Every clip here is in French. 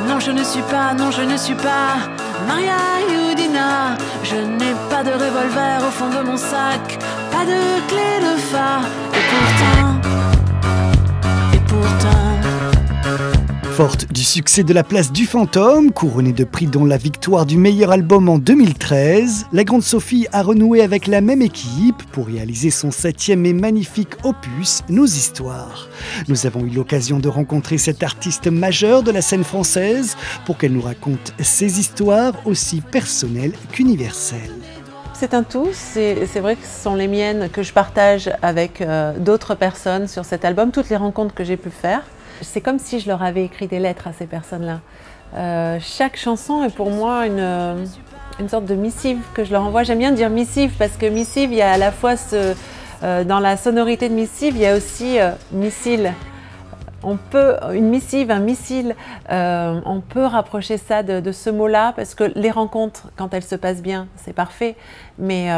Non, je ne suis pas, non, je ne suis pas Maria Youdina. Je n'ai pas de revolver au fond de mon sac, pas de clé de fa. Et pourtant. Forte du succès de La Place du Fantôme, couronnée de prix dont la victoire du meilleur album en 2013, la Grande Sophie a renoué avec la même équipe pour réaliser son 7e et magnifique opus, Nos Histoires. Nous avons eu l'occasion de rencontrer cette artiste majeure de la scène française pour qu'elle nous raconte ses histoires aussi personnelles qu'universelles. C'est un tout, c'est vrai que ce sont les miennes que je partage avec d'autres personnes sur cet album, toutes les rencontres que j'ai pu faire. C'est comme si je leur avais écrit des lettres à ces personnes-là. Chaque chanson est pour moi une sorte de missive que je leur envoie. J'aime bien dire missive parce que missive, il y a à la fois dans la sonorité de missive, il y a aussi missile. Une missive, un missile, on peut rapprocher ça de ce mot-là parce que les rencontres, quand elles se passent bien, c'est parfait. Mais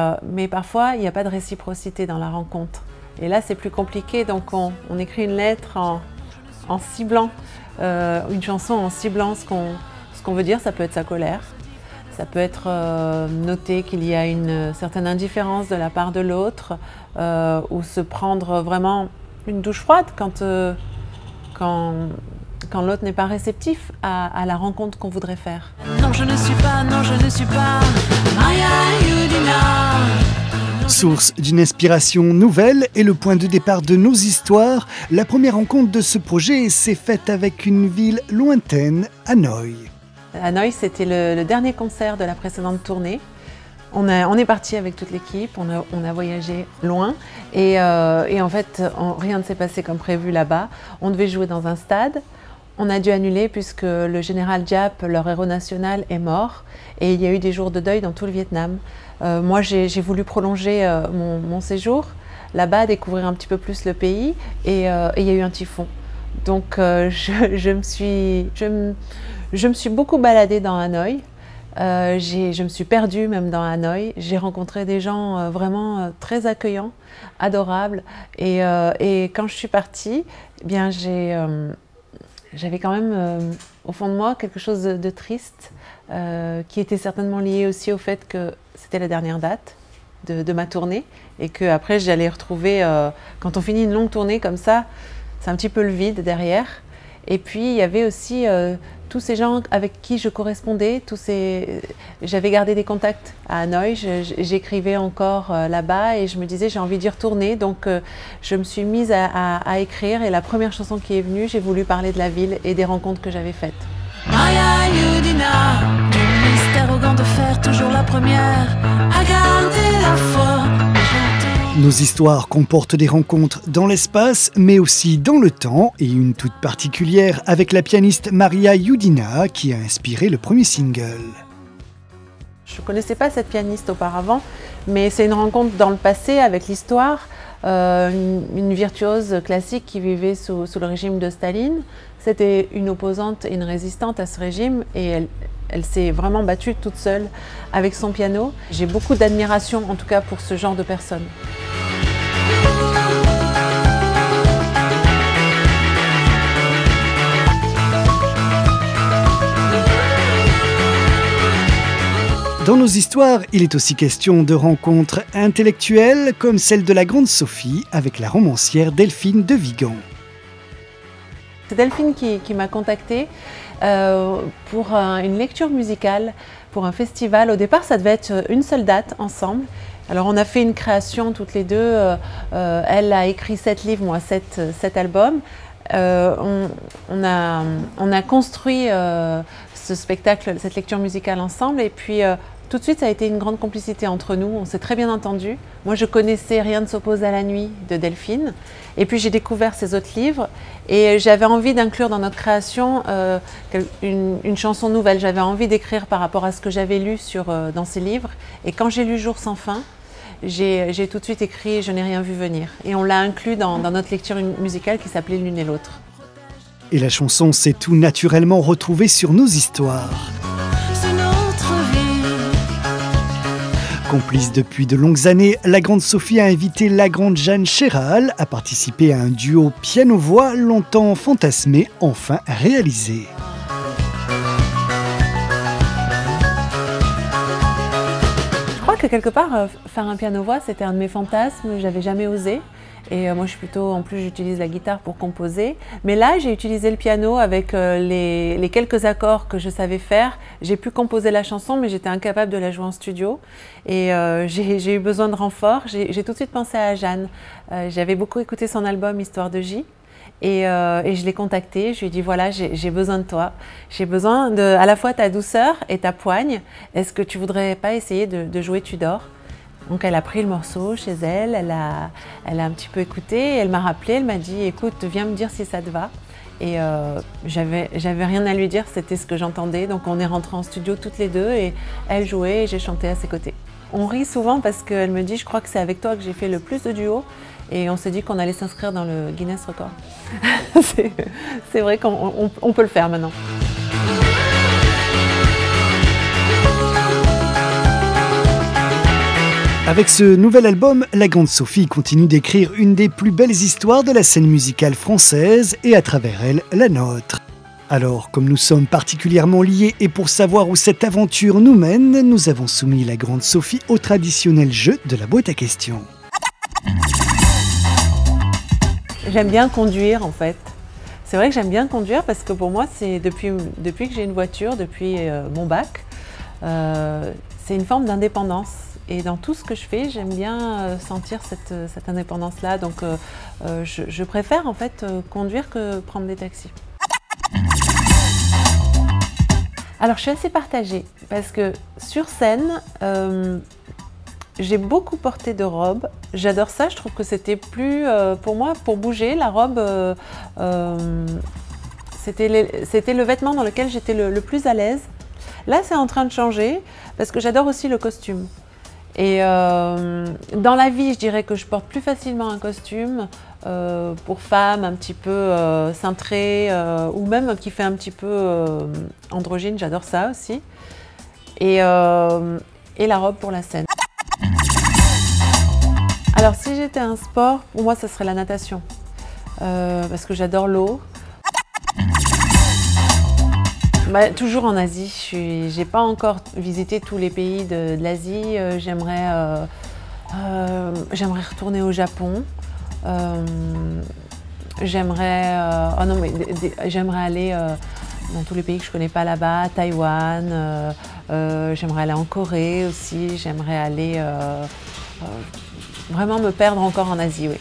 parfois, il n'y a pas de réciprocité dans la rencontre. Et là, c'est plus compliqué, donc on écrit une lettre en ciblant, une chanson en ciblant ce qu'on veut dire. Ça peut être sa colère, ça peut être noter qu'il y a une certaine indifférence de la part de l'autre, ou se prendre vraiment une douche froide quand l'autre n'est pas réceptif à la rencontre qu'on voudrait faire. Non, je ne suis pas, non, je ne suis pas Maria Youdina. Source d'une inspiration nouvelle et le point de départ de Nos Histoires, la première rencontre de ce projet s'est faite avec une ville lointaine, Hanoï. Hanoï, c'était le dernier concert de la précédente tournée. On est parti avec toute l'équipe, on a voyagé loin et en fait, rien ne s'est passé comme prévu là-bas. On devait jouer dans un stade. On a dû annuler puisque le général Diap, leur héros national, est mort et il y a eu des jours de deuil dans tout le Vietnam. Moi, j'ai voulu prolonger mon séjour là-bas, découvrir un petit peu plus le pays et il y a eu un typhon. Donc, je me suis beaucoup baladée dans Hanoï. Je me suis perdue même dans Hanoï. J'ai rencontré des gens vraiment très accueillants, adorables. Et quand je suis partie, eh bien, j'avais quand même au fond de moi quelque chose de triste qui était certainement lié aussi au fait que c'était la dernière date de ma tournée et qu'après j'allais retrouver, quand on finit une longue tournée comme ça, c'est un petit peu le vide derrière. Et puis il y avait aussi tous ces gens avec qui je correspondais, j'avais gardé des contacts à Hanoï, j'écrivais encore là-bas et je me disais j'ai envie d'y retourner, donc je me suis mise à écrire et la première chanson qui est venue, j'ai voulu parler de la ville et des rencontres que j'avais faites. Maria Youdina, du mystère arrogant de faire toujours la première, à garder la foi. Nos Histoires comportent des rencontres dans l'espace, mais aussi dans le temps, et une toute particulière avec la pianiste Maria Youdina, qui a inspiré le premier single. Je ne connaissais pas cette pianiste auparavant, mais c'est une rencontre dans le passé avec l'histoire. Une virtuose classique qui vivait sous le régime de Staline. C'était une opposante et une résistante à ce régime, et elle s'est vraiment battue toute seule avec son piano. J'ai beaucoup d'admiration, en tout cas, pour ce genre de personnes. Dans Nos Histoires, il est aussi question de rencontres intellectuelles comme celle de la Grande Sophie avec la romancière Delphine de Vigan. C'est Delphine qui m'a contactée pour une lecture musicale, pour un festival. Au départ, ça devait être une seule date ensemble. Alors on a fait une création toutes les deux. Elle a écrit 7 livres, moi 7 albums. On a construit ce spectacle, cette lecture musicale ensemble, et puis tout de suite ça a été une grande complicité entre nous, on s'est très bien entendus. Moi je connaissais Rien ne s'oppose à la nuit de Delphine, et puis j'ai découvert ses autres livres, et j'avais envie d'inclure dans notre création une chanson nouvelle. J'avais envie d'écrire par rapport à ce que j'avais lu dans ses livres, et quand j'ai lu Jour sans fin, j'ai tout de suite écrit Je n'ai rien vu venir, et on l'a inclus dans notre lecture musicale qui s'appelait L'une et l'autre. Et la chanson s'est tout naturellement retrouvée sur Nos Histoires. C'est notre vie. Complice depuis de longues années, la Grande Sophie a invité la grande Jeanne Chéral à participer à un duo piano-voix longtemps fantasmé, enfin réalisé. que quelque part, faire un piano-voix, c'était un de mes fantasmes, j'avais jamais osé. Et moi, je suis plutôt, en plus, j'utilise la guitare pour composer. Mais là, j'ai utilisé le piano avec les quelques accords que je savais faire. J'ai pu composer la chanson, mais j'étais incapable de la jouer en studio. Et j'ai eu besoin de renfort. J'ai tout de suite pensé à Jeanne. J'avais beaucoup écouté son album Histoire de J. Et je l'ai contactée, je lui ai dit voilà, j'ai besoin de toi. J'ai besoin de à la fois ta douceur et ta poigne. Est-ce que tu voudrais pas essayer de jouer Tu dors ? Donc elle a pris le morceau chez elle, elle a un petit peu écouté, et elle m'a rappelé, elle m'a dit écoute, viens me dire si ça te va. Et j'avais rien à lui dire, c'était ce que j'entendais. Donc on est rentrés en studio toutes les deux et elle jouait et j'ai chanté à ses côtés. On rit souvent parce qu'elle me dit je crois que c'est avec toi que j'ai fait le plus de duos. Et on s'est dit qu'on allait s'inscrire dans le Guinness Record. C'est vrai qu'on peut le faire maintenant. Avec ce nouvel album, la grande Sophie continue d'écrire une des plus belles histoires de la scène musicale française et à travers elle, la nôtre. Alors, comme nous sommes particulièrement liés et pour savoir où cette aventure nous mène, nous avons soumis la grande Sophie au traditionnel jeu de la boîte à questions. J'aime bien conduire en fait. C'est vrai que j'aime bien conduire parce que pour moi, c'est depuis que j'ai une voiture, depuis mon bac, c'est une forme d'indépendance. Et dans tout ce que je fais, j'aime bien sentir cette indépendance-là. Donc je préfère en fait conduire que prendre des taxis. Alors je suis assez partagée parce que sur scène, j'ai beaucoup porté de robes. J'adore ça, je trouve que c'était plus, pour moi, pour bouger, la robe, c'était le vêtement dans lequel j'étais le plus à l'aise. Là, c'est en train de changer parce que j'adore aussi le costume. Et dans la vie, je dirais que je porte plus facilement un costume pour femme, un petit peu cintré, ou même qui fait un petit peu androgyne, j'adore ça aussi. Et la robe pour la scène. Alors si j'étais un sport, pour moi, ce serait la natation. Parce que j'adore l'eau. Toujours en Asie, j'ai pas encore visité tous les pays de l'Asie. J'aimerais retourner au Japon. J'aimerais aller dans tous les pays que je connais pas là-bas, Taïwan. J'aimerais aller en Corée aussi. J'aimerais aller vraiment me perdre encore en Asie, oui.